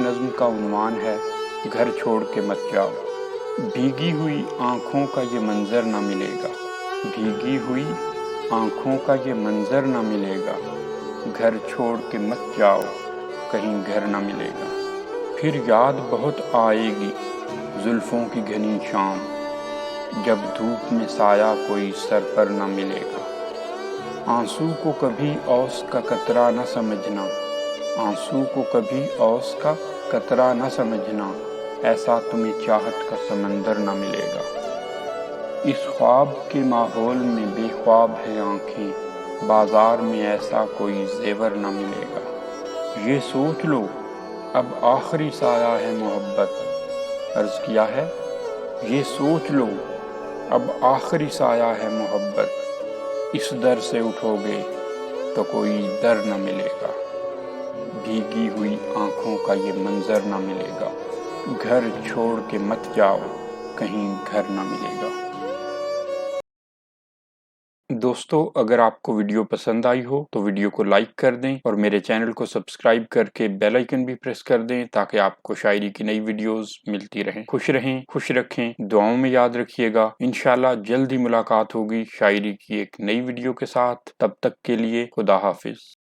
نظم کا عنوان ہے گھر چھوڑ کے مت جاؤ۔ بھیگی ہوئی آنکھوں کا یہ منظر نہ ملے گا، بھیگی ہوئی آنکھوں کا یہ منظر نہ ملے گا، گھر چھوڑ کے مت جاؤ کہیں گھر نہ ملے گا۔ پھر یاد بہت آئے گی زلفوں کی گھنی شام، جب دھوپ میں سایہ کوئی سر پر نہ ملے گا۔ آنسو کو کبھی اوس کا قطرہ نہ سمجھنا، آنسو کو کبھی اوس کا قطرہ نہ سمجھنا، ایسا تمہیں چاہت کا سمندر نہ ملے گا۔ اس خواب کے ماحول میں بے خواب ہے آنکھیں، بازار میں ایسا کوئی زیور نہ ملے گا۔ یہ سوچ لو اب آخری سایہ ہے محبت، عرض کیا ہے یہ سوچ لو اب آخری سایہ ہے محبت، اس در سے اٹھو گے تو کوئی در نہ ملے گا۔ بھیگی ہوئی آنکھوں کا یہ منظر نہ ملے گا، گھر چھوڑ کے مت جاؤ کہیں گھر نہ ملے گا۔ دوستو اگر آپ کو ویڈیو پسند آئی ہو تو ویڈیو کو لائک کر دیں اور میرے چینل کو سبسکرائب کر کے بیل آئیکن بھی پریس کر دیں تاکہ آپ کو شاعری کی نئی ویڈیوز ملتی رہیں۔ خوش رہیں، خوش رکھیں، دعاؤں میں یاد رکھیے گا۔ انشاءاللہ جلد ہی ملاقات ہوگی شاعری کی ایک نئی ویڈیو کے ساتھ، تب تک کے لیے خدا حافظ۔